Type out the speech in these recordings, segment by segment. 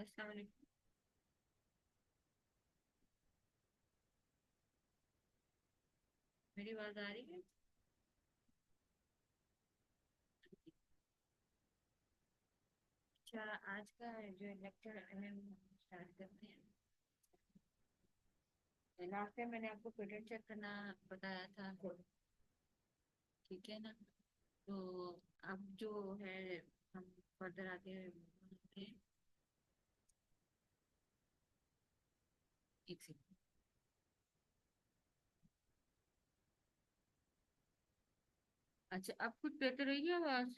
अस्सलाम वालेकुम। मेरी आवाज आ रही है? अच्छा, आज का जो लेक्चर है हम स्टार्ट करते हैं। लास्ट टाइम मैंने आपको पेटेंट चेक करना बताया था, ठीक है ना? तो अब जो है हम फर्दर आगे बढ़ते हैं। एक सेकंड। अच्छा, अब कुछ देते रहिए आवाज।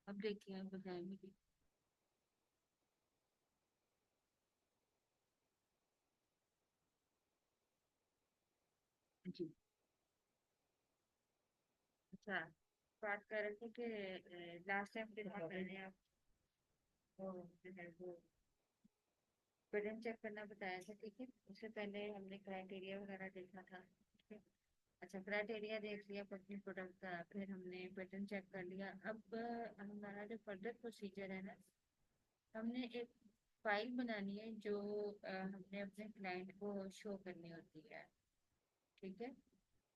अब देखिए, आप बताएंगे। जी। अच्छा, बात कर रहे थे कि लास्ट टाइम देखा मैंने आपको जो है वो पेटेंट चेक करना बताया था, ठीक है? उससे पहले हमने क्राइटेरिया वगैरह देखा था, ठीक है? अच्छा, क्राइटेरिया देख लिया कंपनी प्रोडक्ट का, फिर हमने पैटर्न चेक कर लिया। अब हमारा जो फर्दर प्रोसीजर है ना, हमने एक फाइल बनानी है जो हमने अपने क्लाइंट को शो करनी होती है, ठीक है?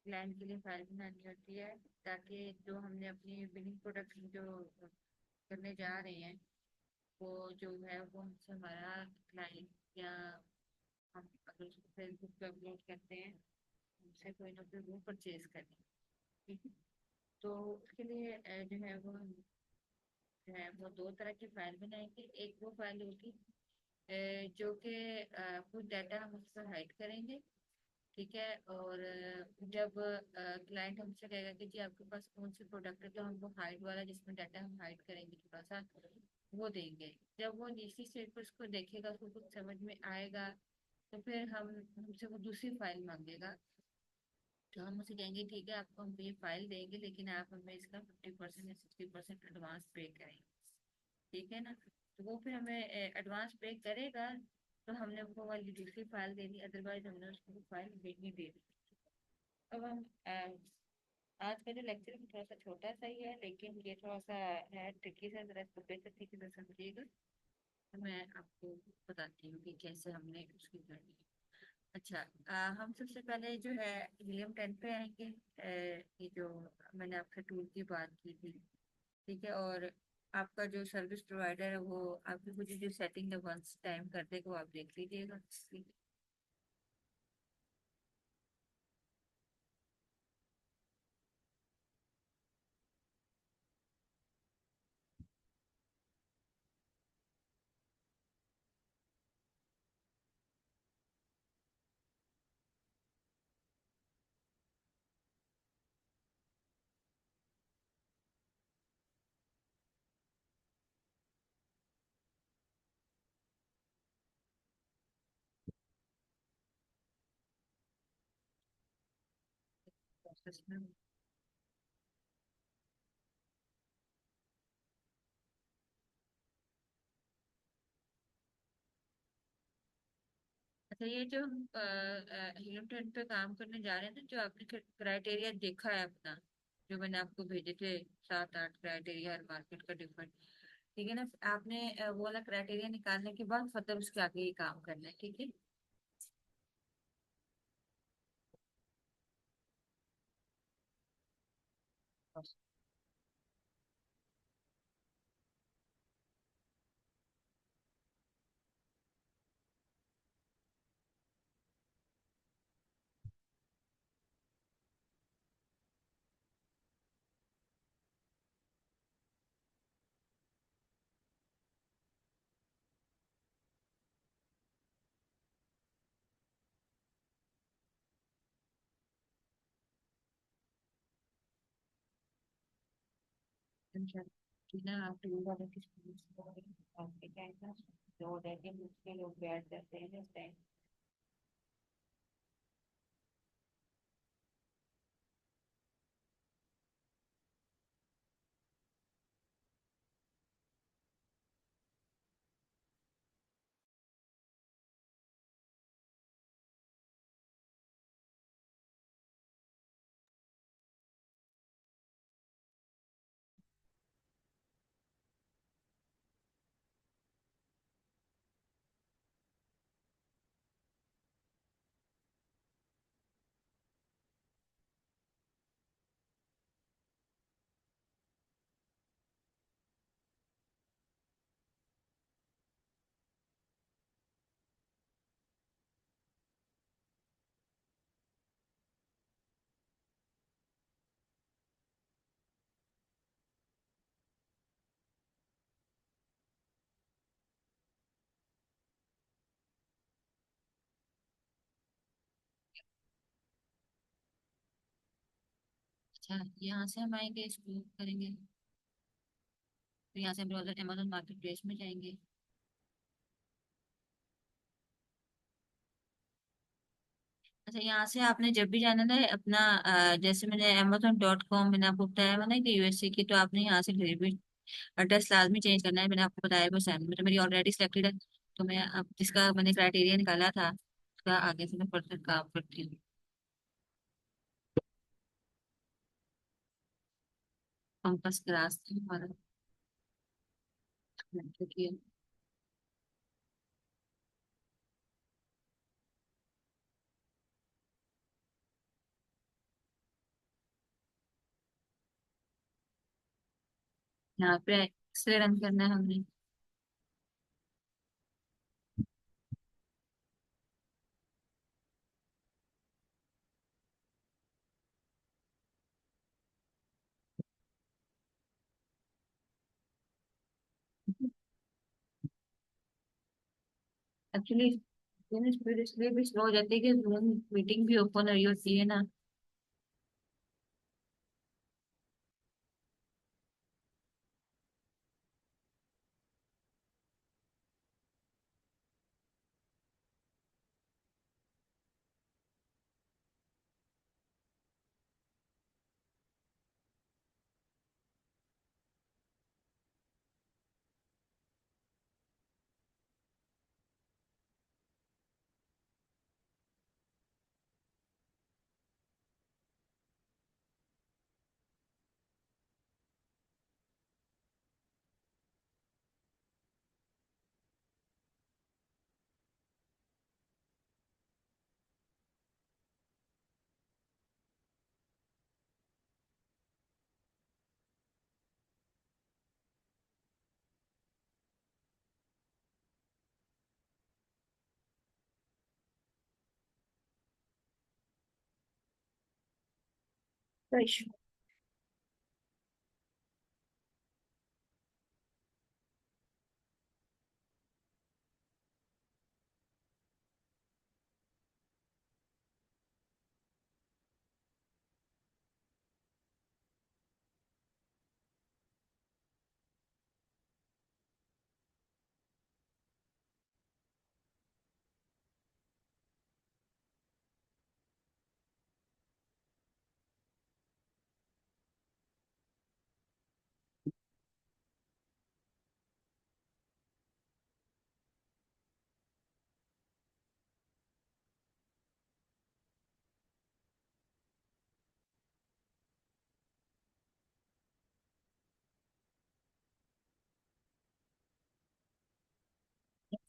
क्लाइंट के लिए फाइल बनानी होती है, ताकि जो हमने अपनी बिलिंग प्रोडक्ट जो करने जा रहे हैं, वो जो है वो हमसे हमारा क्लाइंट, या हम अगर उसको फेसबुक पे अपलोड करते हैं, हमसे कोई ना कोई वो परचेज करें, ठीक है? तो उसके लिए जो है वो हम जो है वो दो तरह की फाइल बनाएंगे। एक वो फाइल होगी जो कि कुछ डाटा हम उसको हाइड करेंगे, ठीक है? और जब क्लाइंट हमसे कहेगा कि जी आपके पास कौन सी प्रोडक्ट है, तो हम वो हाइड वाला जिसमें डाटा हम हाइड करेंगे थोड़ा सा, वो देंगे। जब वो निचली स्टेज पर उसको देखेगा, उसको कुछ समझ में आएगा, तो फिर हम हमसे वो दूसरी फाइल मांगेगा। तो हम उसे कहेंगे ठीक है, आपको हम ये फाइल देंगे, लेकिन आप हमें इसका 50% या 60% एडवांस पे करेंगे, ठीक है ना? तो वो फिर हमें एडवांस पे करेगा, तो हमने वो वाली दूसरी फाइल दे दी, अदरवाइज हमने उसको वो फाइल नहीं दे दी। अब हम आज का जो लेक्चर है थोड़ा सा छोटा सा ही है, लेकिन ये थोड़ा सा है ट्रिकी सा, जरा इसको बेहतर तरीके से समझिएगा। तो मैं आपको बताती हूँ कि कैसे हमने उसकी करनी है। अच्छा, हम सबसे पहले जो है हीलियम 10 पे आएंगे। ये जो मैंने आपके टूल की बात की थी, ठीक है? और आपका जो सर्विस प्रोवाइडर है वो आपकी कुछ जो सेटिंग है वंस टाइम कर देगा, वो आप देख लीजिएगा। प्रोसेस में। अच्छा, ये जो हम हीलियम 10 पे काम करने जा रहे हैं ना, जो आपने क्राइटेरिया देखा है अपना, जो मैंने आपको भेजे थे, 7-8 क्राइटेरिया हर मार्केट का डिफरेंट, ठीक है ना? आपने वो वाला क्राइटेरिया निकालने के बाद मतलब उसके आगे ये काम करना है, ठीक है? अच्छा, कि ना आप टूल वाले की आपके क्या है ना, जो रेटिंग उसके लोग बैठ जाते हैं इस टाइम। अच्छा, यहाँ से हम आएंगे, इसको करेंगे, तो यहाँ से हम ब्राउजर अमेजोन मार्केट प्लेस में जाएंगे। अच्छा, यहाँ से आपने जब भी जाना ना अपना, जैसे मैंने amazon.com, मैंने आपको बताया मैंने कि यूएसए की, तो आपने यहाँ से डिलीवरी एड्रेस लाजमी चेंज करना है। मैंने आपको बताया वो सैम, मतलब मेरी ऑलरेडी सिलेक्टेड है। तो मैं अब जिसका मैंने क्राइटेरिया निकाला था, उसका आगे से मैं फर्दर काम करती हूँ। कंपास का रास्ता हमारा, क्योंकि यहाँ पे एक्सरे रन करना है हमने। एक्चुअली स्पीड इसलिए भी स्लो हो जाती है कि जूम मीटिंग भी ओपन हुई होती है ना। तो इशू।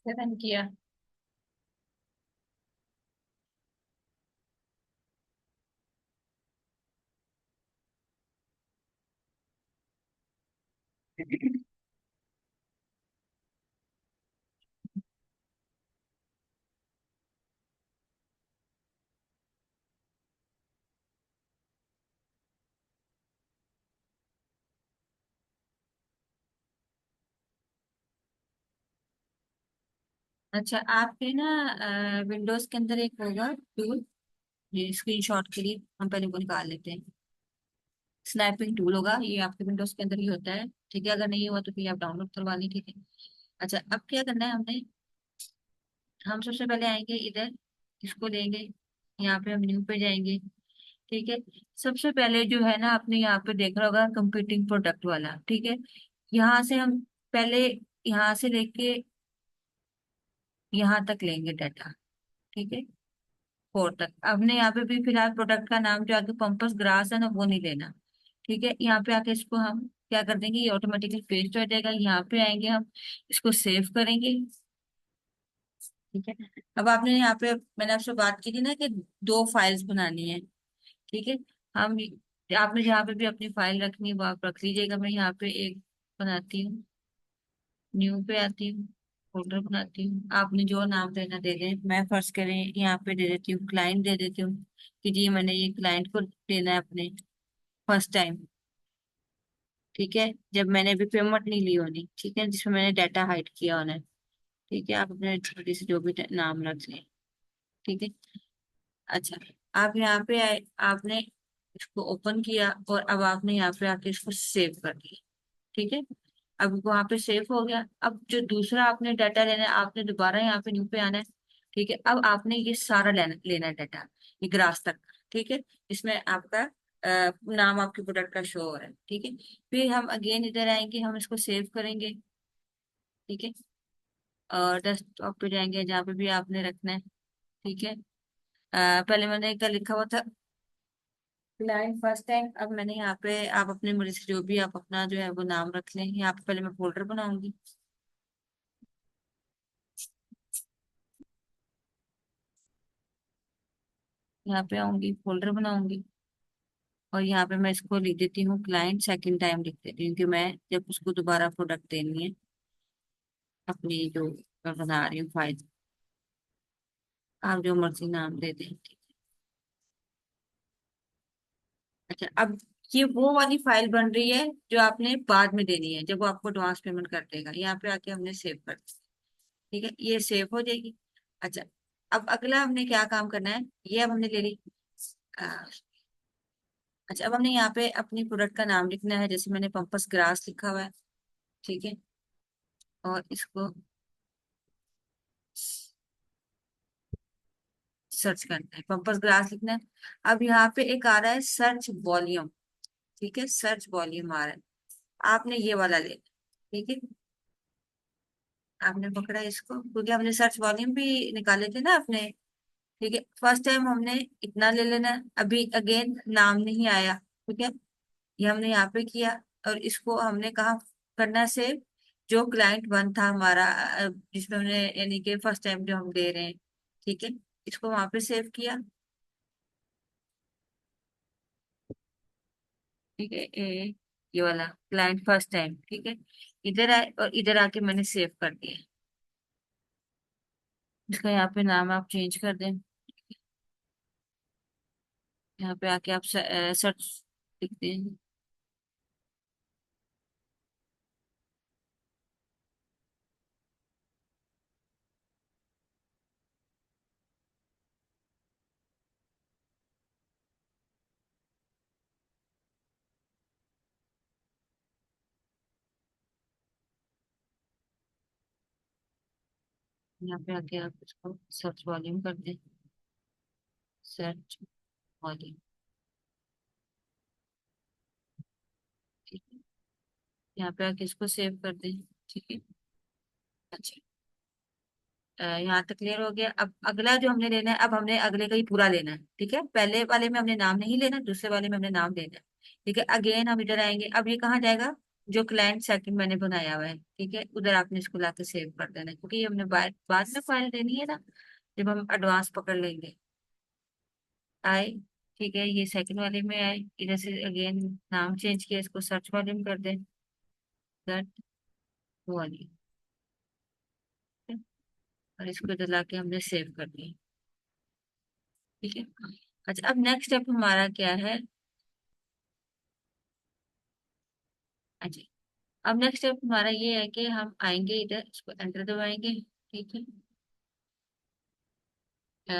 रन किया। अच्छा, आपके ना विंडोज के अंदर एक होगा टूल, ये स्क्रीनशॉट के लिए हम पहले वो निकाल लेते हैं। स्नैपिंग टूल होगा, ये आपके विंडोज के अंदर ही होता है। ठीक है, अगर नहीं हुआ तो फिर आप डाउनलोड करवा ली। ठीक है। अच्छा, अब क्या करना है हमने, हम सबसे पहले आएंगे इधर, इसको लेंगे, यहाँ पे हम न्यू पे जाएंगे। ठीक है। सबसे पहले जो है ना, आपने यहाँ पे देखा होगा कंप्यूटिंग प्रोडक्ट वाला। ठीक है। यहाँ से हम पहले यहाँ से लेके यहाँ तक लेंगे डाटा। ठीक है। फोर तक आपने यहाँ पे भी फिलहाल प्रोडक्ट का नाम जो आगे पंपस ग्रास है ना, वो नहीं लेना। ठीक है। यहाँ पे आके इसको हम क्या कर देंगे, ये ऑटोमेटिकली पेस्ट हो जाएगा। यहाँ पे आएंगे हम, इसको सेव करेंगे। ठीक है। अब आपने यहाँ पे, मैंने आपसे बात की थी ना कि दो फाइल्स बनानी है। ठीक है। हम, आपने जहाँ पे भी अपनी फाइल रखनी है वो आप रख लीजिएगा। मैं यहाँ पे एक बनाती हूँ, न्यू पे आती हूँ, फोल्डर बनाती हूँ। आपने जो नाम देना दे दें। मैं फर्स्ट करें यहाँ पे दे देती हूँ, क्लाइंट दे देती हूँ कि जी मैंने ये क्लाइंट को देना है अपने, फर्स्ट टाइम। ठीक है, जब मैंने अभी पेमेंट नहीं ली होनी। ठीक है, जिसमें मैंने डाटा हाइड किया होना है। ठीक है, आप अपने छोटी से जो भी नाम रख लें। ठीक है। अच्छा, आप यहाँ पे आए, आपने इसको ओपन किया और अब आपने यहाँ पे आके इसको सेव कर दिया। ठीक है, अब वहां पे सेव हो गया। अब जो दूसरा आपने डाटा लेना है, आपने दोबारा यहाँ पे न्यू पे आना है। ठीक है, अब आपने ये सारा लेना है डाटा, ये ग्रास तक। ठीक है, इसमें आपका नाम आपके प्रोडक्ट का शो हो रहा है। ठीक है, फिर हम अगेन इधर आएंगे, हम इसको सेव करेंगे। ठीक है, और डेस्कटॉप पे जाएंगे जहाँ पे भी आपने रखना है। ठीक है, पहले मैंने एक लिखा हुआ था क्लाइंट फर्स्ट टाइम। अब मैंने यहाँ पे, आप अपने मर्जी से जो भी आप अपना जो है वो नाम रख लें। यहाँ पे पहले मैं फोल्डर बनाऊंगी, यहाँ पे आऊंगी, फोल्डर बनाऊंगी, और यहाँ पे मैं इसको लिख देती हूँ क्लाइंट सेकंड टाइम लिख देती हूँ, क्योंकि मैं जब उसको दोबारा प्रोडक्ट देनी है अपनी जो मैं बना रही हूँ फाइल, आप जो मर्जी नाम दे दें। अच्छा, अब ये वो वाली फाइल बन रही है जो आपने बाद में देनी है, जब वो आपको एडवांस पेमेंट कर देगा। यहाँ पे आके हमने सेव कर दिया। ठीक है, ये सेव हो जाएगी। अच्छा, अब अगला हमने क्या काम करना है, ये अब हमने ले ली। आ, अच्छा, अब हमने यहाँ पे अपनी प्रोडक्ट का नाम लिखना है, जैसे मैंने पंपस ग्रास लिखा हुआ है। ठीक है, और इसको सर्च करना है, पंपस ग्रास लिखना है। अब यहाँ पे एक आ रहा है सर्च वॉल्यूम। ठीक है, सर्च वॉल्यूम आ रहा है, आपने ये वाला लेना। ठीक है, आपने पकड़ा इसको, क्योंकि हमने सर्च वॉल्यूम भी निकाले थे ना अपने। ठीक है, फर्स्ट टाइम हमने इतना ले लेना है। अभी अगेन नाम नहीं आया। ठीक है, ये हमने यहाँ पे किया, और इसको हमने कहा करना सेव, जो क्लाइंट वन था हमारा, जिसमें हमने यानी कि फर्स्ट टाइम जो हम दे रहे हैं। ठीक है, इसको वहां पे सेव किया। ठीक है, ये वाला क्लाइंट फर्स्ट टाइम। ठीक है, इधर आए और इधर आके मैंने सेव कर दिया। इसका यहाँ पे नाम आप चेंज कर दें। यहाँ पे आके आप सर्च लिख दें। यहाँ पे आके आप इसको सर्च वॉल्यूम कर दें, सर्च वॉल्यूम। ठीक है, यहाँ पे आके इसको सेव कर दें। ठीक है, अच्छा, यहाँ तक क्लियर हो गया। अब अगला जो हमने लेना है, अब हमने अगले का ही पूरा लेना है। ठीक है, पहले वाले में हमने नाम नहीं लेना, दूसरे वाले में हमने नाम लेना है। ठीक है, अगेन हम इधर आएंगे। अब ये कहाँ जाएगा, जो क्लाइंट सेकंड मैंने बनाया हुआ है। ठीक है, उधर आपने इसको लाके सेव कर देना है, क्योंकि ये हमने बाद बाद में फाइल देनी है ना, जब हम एडवांस पकड़ लेंगे। आए, ठीक है, ये सेकंड वाले में आए, इधर से अगेन नाम चेंज किया, इसको सर्च वाले में कर दें, सर्च वाली। और इसको इधर लाके हमने सेव कर दिया। ठीक है, अच्छा, अब नेक्स्ट स्टेप हमारा क्या है। अच्छा, अब नेक्स्ट स्टेप हमारा ये है कि हम आएंगे इधर, इसको एंटर दबाएंगे। ठीक है, अ,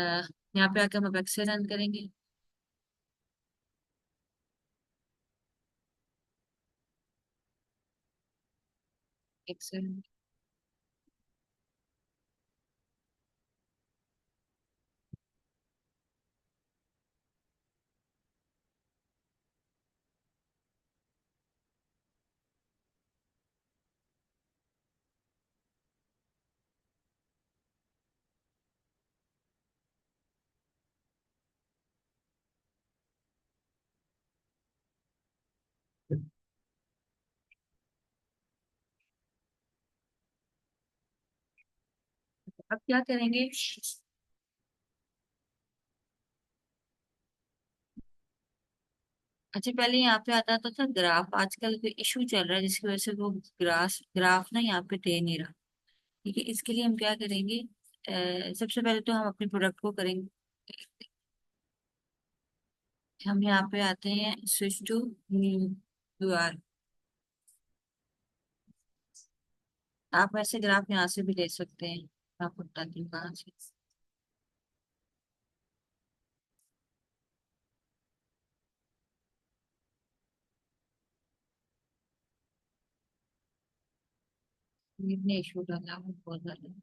यहाँ पे आके हम अब एक्सेल रन करेंगे। एक्सेल, अब क्या करेंगे। अच्छा, पहले यहाँ पे आता था ग्राफ, आजकल कोई इशू चल रहा है जिसकी वजह से वो ग्राफ ना यहाँ पे दे नहीं रहा। ठीक है, इसके लिए हम क्या करेंगे, सबसे पहले तो हम अपने प्रोडक्ट को करेंगे। हम यहाँ पे आते हैं, स्विच टू न्यू यूआर। आप ऐसे ग्राफ यहाँ से भी ले सकते हैं, मैं आपको बताती हूँ कहाँ से। इतने इशू डाला है बहुत ज्यादा।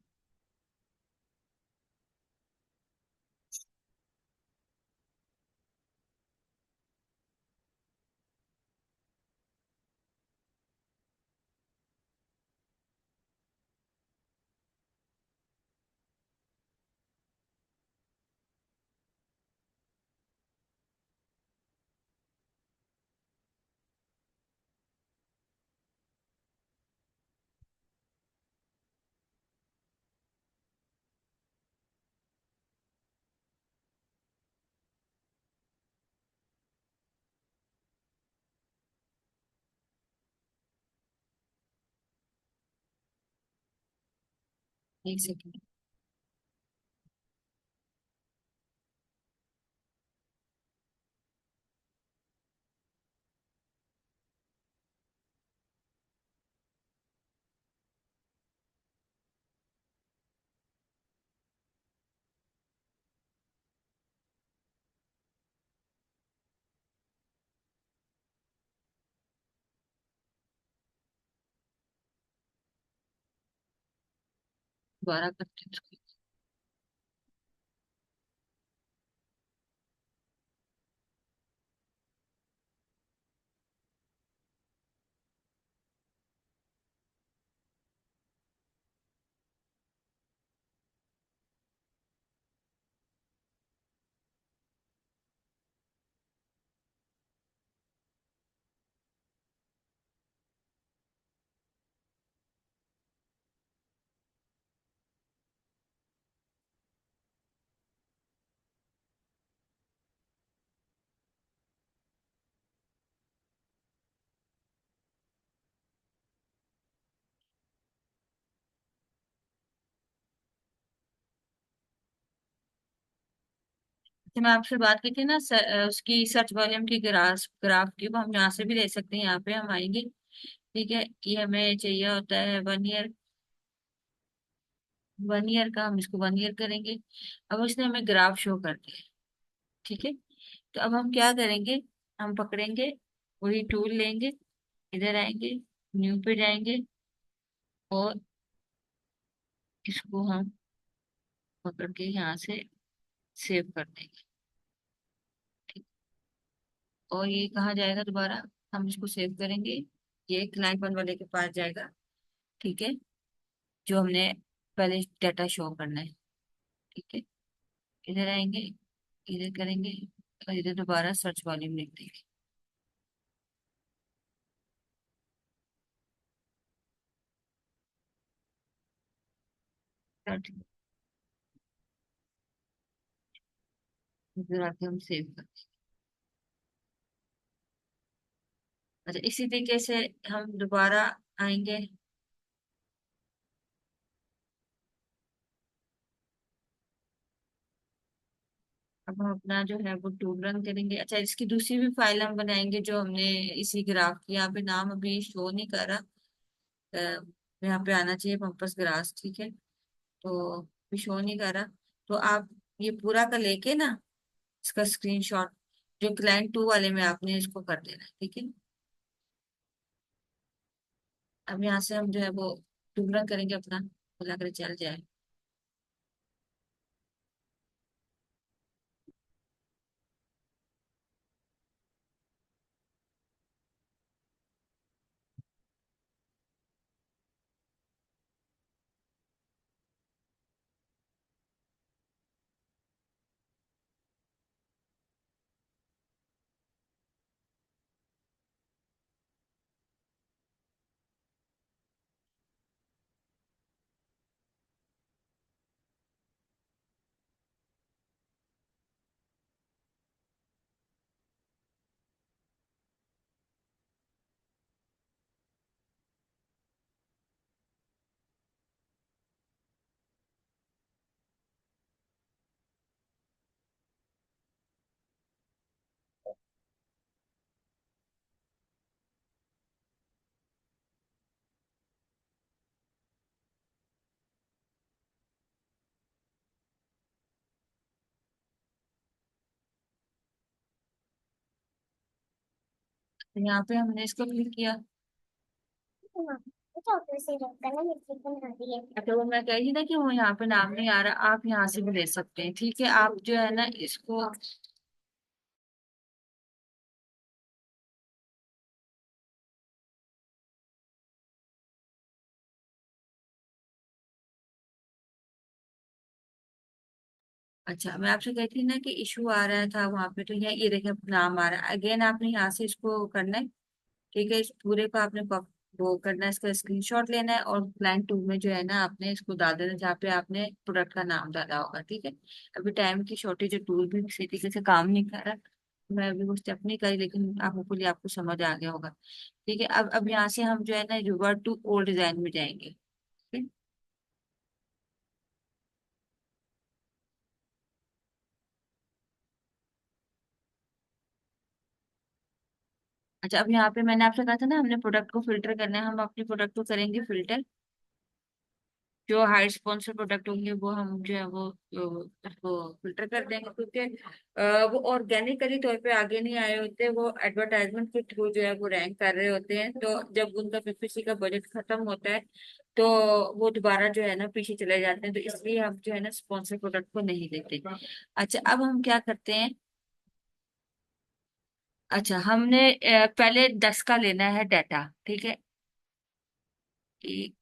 एक सेकंड। दोबारा करते हैं इसको। तो मैं आपसे बात की थी ना उसकी सर्च वॉल्यूम की ग्राफ ग्राफ की, वो हम यहाँ से भी ले सकते हैं। यहाँ पे हम आएंगे, ठीक है। ये हमें चाहिए होता है 1 ईयर। 1 ईयर का हम इसको 1 ईयर करेंगे। अब उसने हमें ग्राफ शो कर दिया, ठीक है। तो अब हम क्या करेंगे, हम पकड़ेंगे, वही टूल लेंगे, इधर आएंगे, न्यू पे जाएंगे, और इसको हम पकड़ के यहाँ से सेव कर देंगे, ठीक। और ये कहाँ जाएगा दोबारा, हम इसको सेव करेंगे, ये क्लाइंट वन वाले के पास जाएगा, ठीक है। जो हमने पहले डाटा शो करना है, ठीक है। इधर आएंगे, इधर करेंगे, और इधर दोबारा सर्च वॉल्यूम लिख देंगे। Start। इधर आके हम सेव कर। अच्छा, इसी तरीके से हम दोबारा आएंगे। अब हम अपना जो है वो टूल रन करेंगे। अच्छा, इसकी दूसरी भी फाइल हम बनाएंगे, जो हमने इसी ग्राफ की, यहाँ पे नाम अभी शो नहीं कर रहा। यहाँ पे आना चाहिए पंपस ग्रास, ठीक है। तो अभी शो नहीं कर रहा। तो आप ये पूरा का लेके ना, इसका स्क्रीनशॉट, जो क्लाइंट 2 वाले में आपने इसको कर देना है, ठीक है। अब यहाँ से हम जो है वो टूल रन करेंगे अपना, खुला कर चल जाए। तो यहाँ पे हमने इसको क्लिक किया। अच्छा, वो मैं कह रही थी ना कि वो यहाँ पे नाम नहीं आ रहा, आप यहाँ से भी ले सकते हैं, ठीक है। आप जो है ना इसको, अच्छा मैं आपसे कहती थी ना कि इशू आ रहा था वहां पे, तो ये देखिए नाम आ रहा है अगेन, आपने यहाँ से इसको करना है, ठीक है। इस पूरे को आपने वो करना है, इसका स्क्रीनशॉट लेना है और लाइन 2 में जो है ना आपने इसको डाल देना जहाँ पे आपने प्रोडक्ट का नाम डाला होगा, ठीक है। अभी टाइम की शॉर्टेज है, टूल भी किसी तरीके से काम नहीं कर रहा, मैं अभी वो स्टेप नहीं करी, लेकिन आप होपफुली आपको समझ आ गया होगा, ठीक है। अब यहाँ से हम जो है ना रिवर्ट टू ओल्ड डिजाइन में जाएंगे, ठीक है? अच्छा, अब यहाँ पे मैंने आपसे कहा था ना हमने प्रोडक्ट को फिल्टर करना है, हम अपने प्रोडक्ट को करेंगे फिल्टर। जो हाई स्पॉन्सर प्रोडक्ट होंगे वो हम जो है उसको फिल्टर कर देंगे, क्योंकि वो ऑर्गेनिकली तौर पे आगे नहीं आए होते, वो एडवर्टाइजमेंट के थ्रू जो है वो रैंक कर रहे होते हैं, तो जब उनका पीपीसी का बजट खत्म होता है तो वो दोबारा जो है ना पीछे चले जाते हैं, तो इसलिए हम जो है ना स्पॉन्सर प्रोडक्ट को नहीं लेते। अच्छा, अब हम क्या करते हैं, अच्छा हमने पहले 10 का लेना है डाटा, ठीक है। एक,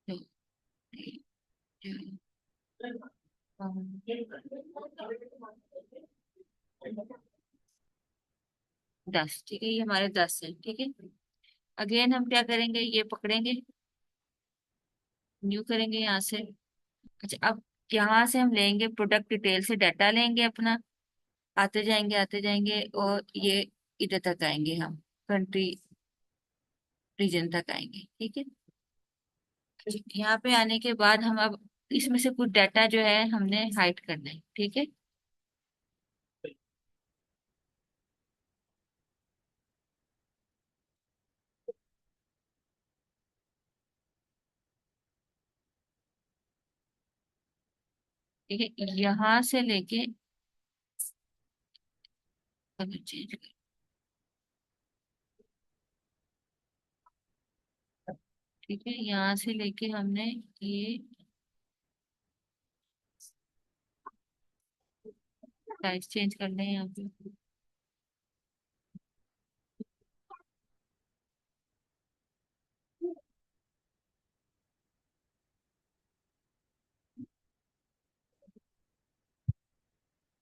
दो, तीन, चार, 10, ठीक है, ये हमारे 10 है, ठीक है। अगेन हम क्या करेंगे, ये पकड़ेंगे, न्यू करेंगे यहाँ से। अच्छा, अब यहाँ से हम लेंगे प्रोडक्ट डिटेल से डाटा लेंगे अपना, आते जाएंगे और ये इधर तक आएंगे, हम कंट्री रीजन तक आएंगे, ठीक है। यहाँ पे आने के बाद हम अब इसमें से कुछ डाटा जो है हमने हाइड करना है, ठीक है। ठीक है, यहाँ से लेके कलर चेंज कर, ठीक है, यहाँ से लेके हमने ये साइज चेंज करना है यहाँ पे।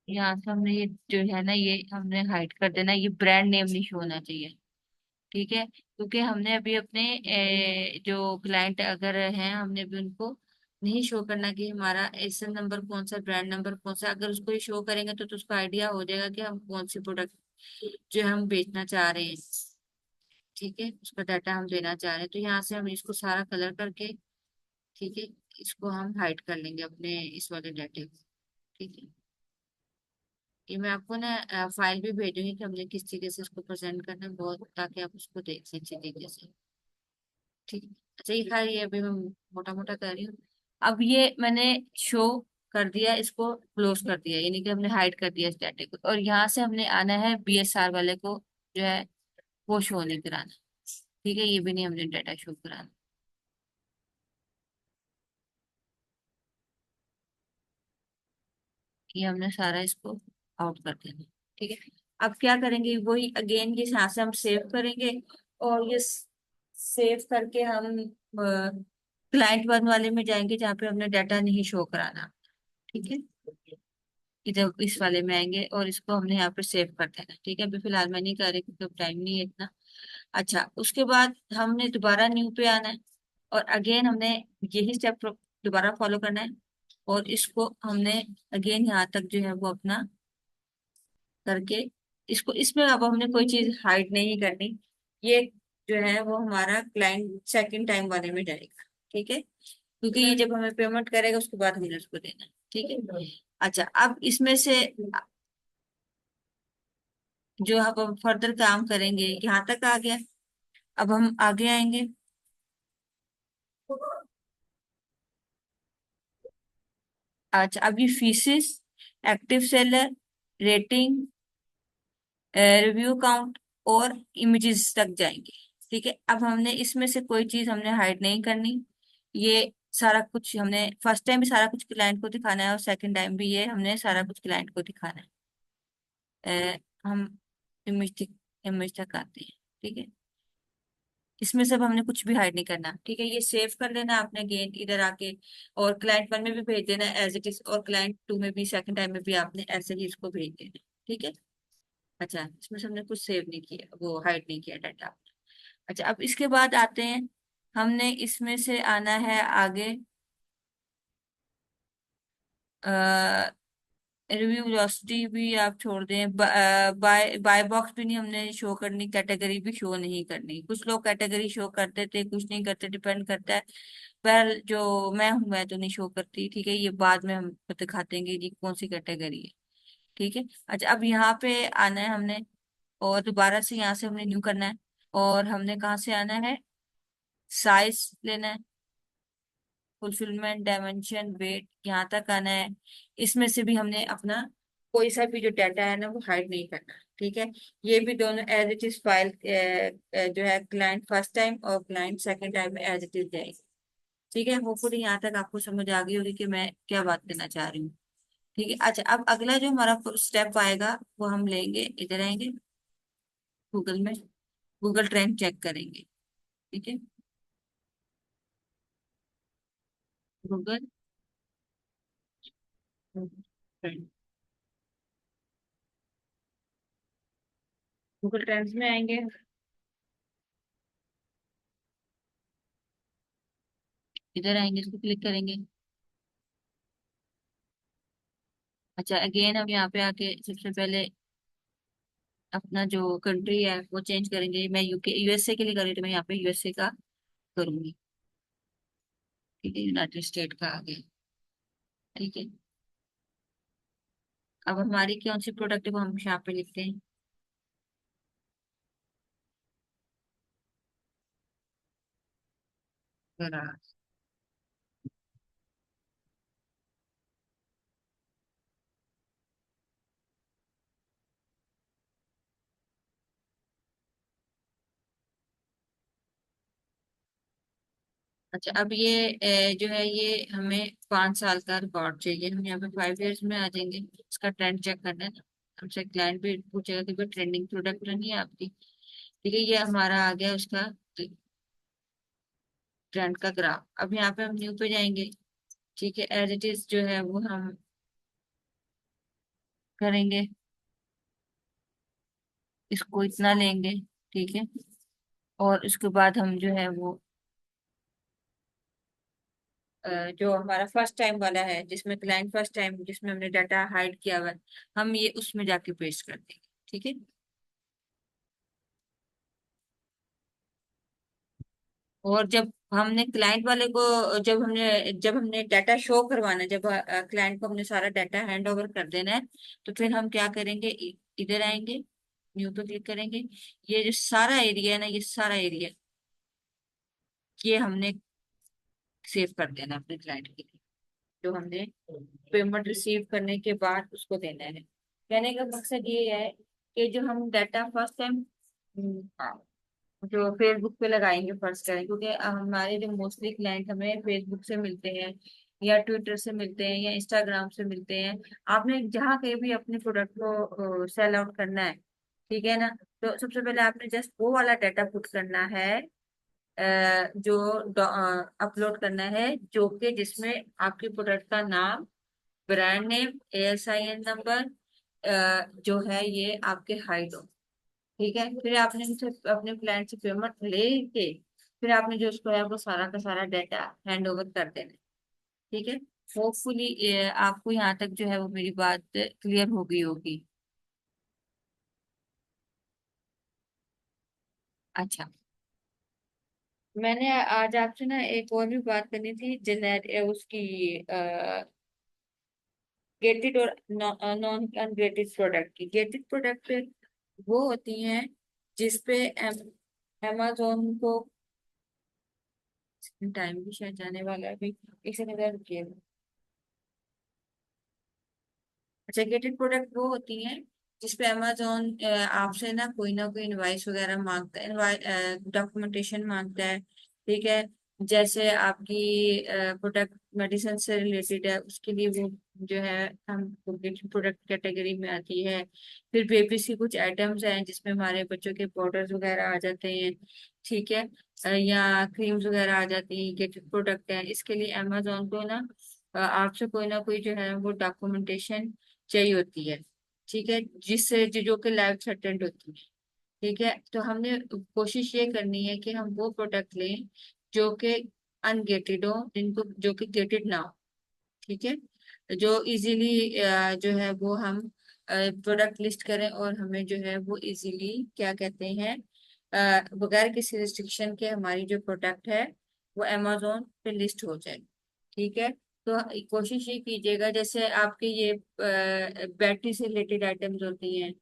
यहाँ से हमने ये जो है ना ये हमने हाइड कर देना, ये ब्रांड नेम नहीं शो होना चाहिए, ठीक है। क्योंकि हमने अभी अपने जो क्लाइंट अगर हैं, हमने अभी उनको नहीं शो करना कि हमारा एसएन नंबर कौन सा, ब्रांड नंबर कौन सा, अगर उसको ये शो करेंगे तो उसको आइडिया हो जाएगा कि हम कौन सी प्रोडक्ट जो हम बेचना चाह रहे हैं, ठीक है, उसका डाटा हम देना चाह रहे हैं। तो यहाँ से हम इसको सारा कलर करके, ठीक है, इसको हम हाइड कर लेंगे अपने इस वाले डाटे को, ठीक है। ये मैं आपको ना फाइल भी भेजूंगी कि हमने किस तरीके से उसको प्रेजेंट करना है, बहुत, ताकि आप उसको देख सकें अच्छी तरीके से, ठीक है। अच्छा, ये खैर ये अभी मैं मोटा मोटा कर रही हूँ। अब ये मैंने शो कर दिया, इसको क्लोज कर दिया, यानी कि हमने हाइड कर दिया स्टैटिक को, और यहाँ से हमने आना है बीएसआर वाले को जो है वो शो नहीं कराना, ठीक है, ये भी नहीं हमने डाटा शो कराना, ये हमने सारा इसको आउट कर देना, ठीक है। अब क्या करेंगे, वही अगेन ये यहाँ से हम सेव करेंगे, और ये सेव करके हम क्लाइंट वन वाले में जाएंगे जहाँ पे हमने डाटा नहीं शो कराना, ठीक है। इधर इस वाले में आएंगे और इसको हमने यहाँ पे सेव कर देना, ठीक है। अभी फिलहाल मैं नहीं कर रही क्योंकि अब टाइम नहीं है इतना। अच्छा, उसके बाद हमने दोबारा न्यू पे आना है, और अगेन हमने यही स्टेप दोबारा फॉलो करना है, और इसको हमने अगेन यहाँ तक जो है वो अपना करके, इसको इसमें अब हमने कोई चीज हाइड नहीं करनी, ये जो है वो हमारा क्लाइंट सेकंड टाइम वाले में जाएगा, ठीक है, क्योंकि ये जब हमें पेमेंट करेगा उसके बाद हमने उसको देना है, ठीक है। अच्छा, अब इसमें से जो अब हम फर्दर काम करेंगे यहाँ तक आ गया, अब हम आगे आएंगे। अच्छा, अब ये फीसिस, active seller, rating, review count और इमेजेस तक जाएंगे, ठीक है, अब हमने इसमें से कोई चीज हमने हाइड नहीं करनी। ये सारा कुछ हमने फर्स्ट टाइम भी सारा कुछ क्लाइंट को दिखाना है और सेकंड टाइम भी ये हमने सारा कुछ क्लाइंट को दिखाना है। हम इमेज इमेज तक आते हैं। ठीक है, इसमें सब हमने कुछ भी हाइड नहीं करना। ठीक है, ये सेव कर लेना आपने गेन इधर आके, और क्लाइंट वन में भी भेज देना एज इट इज, और क्लाइंट टू में भी सेकंड टाइम में भी आपने ऐसे ही इसको भेज देना। ठीक है। अच्छा, इसमें से हमने कुछ सेव नहीं किया, वो हाइड नहीं किया डाटा। अच्छा, अब इसके बाद आते हैं, हमने इसमें से आना है आगे। रिव्यू वेलोसिटी भी आप छोड़ दें, बाय बाय बॉक्स भी नहीं हमने शो करनी, कैटेगरी भी शो नहीं करनी। कुछ लोग कैटेगरी शो करते थे, कुछ नहीं करते, डिपेंड करता है। पर जो मैं हूं, मैं तो नहीं शो करती। ठीक है, ये बाद में हम दिखाते हैं कि जी कौन सी कैटेगरी है। ठीक है। अच्छा, अब यहाँ पे आना है हमने, और दोबारा से यहाँ से हमने न्यू करना है, और हमने कहाँ से आना है, साइज लेना है, फुलफिलमेंट, डायमेंशन, वेट, यहाँ तक आना है। इसमें से भी हमने अपना कोई सा भी जो डाटा है ना वो हाइड नहीं करना। ठीक है, ये भी दोनों एज इट इज फाइल जो है क्लाइंट फर्स्ट टाइम और क्लाइंट सेकंड टाइम में एज इट इज जाएगी। ठीक है, होपफुली यहाँ तक आपको समझ आ गई होगी कि मैं क्या बात करना चाह रही हूँ। ठीक है। अच्छा, अब अगला जो हमारा स्टेप आएगा वो हम लेंगे, इधर आएंगे गूगल में, गूगल ट्रेंड चेक करेंगे। ठीक है, गूगल ट्रेंड, गूगल ट्रेंड्स में आएंगे, इधर आएंगे, इसको क्लिक करेंगे। अच्छा, अगेन हम यहाँ पे आके सबसे पहले अपना जो कंट्री है वो चेंज करेंगे। मैं यूके यूएसए के लिए कर रही थी, तो मैं यहाँ पे यूएसए का करूंगी। ठीक है, यूनाइटेड स्टेट का आ गया। ठीक है, अब हमारी कौन सी प्रोडक्ट है वो हम यहाँ पे लिखते हैं, जरा। अच्छा, अब ये जो है ये हमें 5 साल का रिकॉर्ड चाहिए। हम यहाँ पे 5 इयर्स में आ जाएंगे। इसका ट्रेंड चेक करना है ना, हमसे क्लाइंट भी पूछेगा कि भाई ट्रेंडिंग प्रोडक्ट नहीं है आपकी। ठीक है, ये हमारा आ गया उसका ट्रेंड का ग्राफ। अब यहाँ पे हम न्यू पे जाएंगे। ठीक है, एज इट इज जो है वो हम करेंगे, इसको इतना लेंगे। ठीक है, और उसके बाद हम जो है वो जो हमारा फर्स्ट टाइम वाला है, जिसमें क्लाइंट फर्स्ट टाइम, जिसमें हमने डाटा हाइड किया हुआ है, हम ये उसमें जाके पेस्ट कर देंगे। ठीक है, और जब हमने क्लाइंट वाले को, जब हमने डाटा शो करवाना है, जब क्लाइंट को हमने सारा डाटा हैंड ओवर कर देना है, तो फिर हम क्या करेंगे, इधर आएंगे, न्यू पे क्लिक करेंगे। ये जो सारा एरिया है ना, ये सारा एरिया, ये हमने सेव कर देना अपने क्लाइंट के लिए, जो हमने पेमेंट रिसीव करने के बाद उसको देना है। कहने का मकसद ये है कि जो हम डाटा फर्स्ट टाइम जो फेसबुक पे लगाएंगे फर्स्ट टाइम, क्योंकि हमारे जो मोस्टली क्लाइंट हमें फेसबुक से मिलते हैं, या ट्विटर से मिलते हैं, या इंस्टाग्राम से मिलते हैं। आपने जहाँ कहीं भी अपने प्रोडक्ट को सेल आउट करना है, ठीक है ना, तो सबसे पहले आपने जस्ट वो वाला डाटा पुट करना है, जो अपलोड करना है, जो कि जिसमें आपके प्रोडक्ट का नाम, ब्रांड नेम, ASIN नंबर जो है ये आपके हाइड हो। ठीक है, फिर आपने उनसे अपने क्लाइंट से पेमेंट लेके, फिर आपने जो उसको है वो सारा का सारा डाटा हैंड ओवर कर देना है। ठीक है, होपफुली आपको यहाँ तक जो है वो मेरी बात क्लियर हो गई होगी। अच्छा, मैंने आज आपसे ना एक और भी बात करनी थी, जेनेर उसकी गेटेड और नॉन अनगेटेड प्रोडक्ट की। गेटेड प्रोडक्ट वो होती हैं जिसपे अमेजोन को, टाइम भी शायद जाने वाला है अभी, एक सेकंड रुकिए। अच्छा, गेटेड प्रोडक्ट वो होती हैं जिसपे अमेजोन आपसे ना कोई इनवाइस वगैरह मांगता है, डॉक्यूमेंटेशन मांगता है। ठीक है। जैसे आपकी प्रोडक्ट मेडिसिन से रिलेटेड है, उसके लिए वो जो है हम प्रोडक्ट कैटेगरी में आती है। फिर बेबीज की कुछ आइटम्स हैं जिसमें हमारे बच्चों के पाउडर्स वगैरह आ जाते हैं। ठीक है। या क्रीम्स वगैरह आ जाती हैं, गेटेड प्रोडक्ट है, इसके लिए अमेजोन को आपसे कोई ना कोई जो है वो डॉक्यूमेंटेशन चाहिए होती है। ठीक है। जिससे जो कि लाइफ थ्रेटेंड होती है। ठीक है। तो हमने कोशिश ये करनी है कि हम वो प्रोडक्ट लें जो कि अनगेटेड हो, जिनको जो कि गेटेड ना हो। ठीक है। जो इजीली जो है वो हम प्रोडक्ट लिस्ट करें, और हमें जो है वो इजीली क्या कहते हैं, बगैर किसी रिस्ट्रिक्शन के हमारी जो प्रोडक्ट है वो अमेजोन पे लिस्ट हो जाए। ठीक है। तो कोशिश ये कीजिएगा, जैसे आपके ये बैटरी से रिलेटेड आइटम्स होती हैं।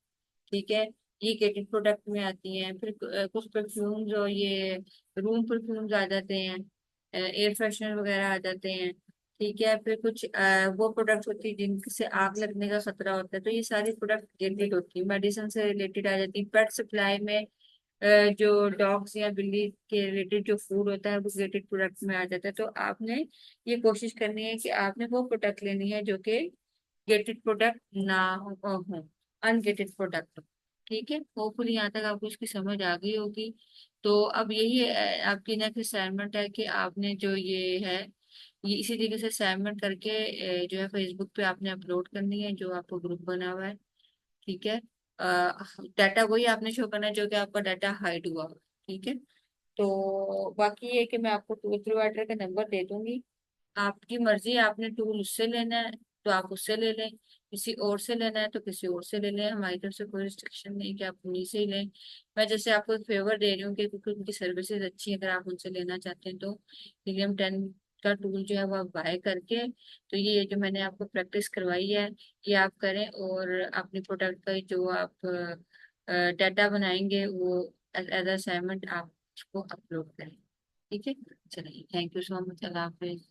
ठीक है। ये गेटेड प्रोडक्ट में आती हैं। फिर कुछ परफ्यूम्स और ये रूम परफ्यूम्स आ जाते हैं, एयर फ्रेशनर वगैरह आ जाते हैं। ठीक है। फिर कुछ वो प्रोडक्ट होती है जिनसे आग लगने का खतरा होता है, तो ये सारी प्रोडक्ट गेटेड होती है। मेडिसिन से रिलेटेड आ जाती है। पेट सप्लाई में जो डॉग्स या बिल्ली के रिलेटेड जो फूड होता है वो गेटेड प्रोडक्ट में आ जाता है। तो आपने ये कोशिश करनी है कि आपने वो प्रोडक्ट लेनी है जो कि गेटेड प्रोडक्ट ना हो, अनगेटेड प्रोडक्ट। ठीक है। होपफुली यहाँ तक आपको इसकी समझ आ गई होगी। तो अब यही आपकी नेक्स्ट असाइनमेंट है कि आपने जो ये है, ये इसी तरीके से असाइनमेंट करके जो है फेसबुक पे आपने अपलोड करनी है, जो आपको ग्रुप बना हुआ है। ठीक है। डाटा वही आपने शो करना है जो कि आपका डाटा हाइड हुआ हो। ठीक है। तो बाकी ये कि मैं आपको टूल प्रोवाइडर का नंबर दे दूंगी। आपकी मर्जी है, आपने टूल उससे लेना है तो आप उससे ले लें, किसी और से लेना है तो किसी और से ले लें। हमारी तरफ से कोई रिस्ट्रिक्शन नहीं कि आप उन्हीं से ही लें। मैं जैसे आपको एक फेवर दे रही हूँ कि क्योंकि उनकी सर्विसेज अच्छी है, अगर आप उनसे लेना चाहते हैं तो Helium 10 का टूल जो है वो आप बाय करके, तो ये जो मैंने आपको प्रैक्टिस करवाई है ये आप करें, और अपनी प्रोडक्ट का जो आप डाटा बनाएंगे वो एज असाइनमेंट आप उसको अपलोड करें। ठीक है। चलिए, thank you so much. Allah Hafiz.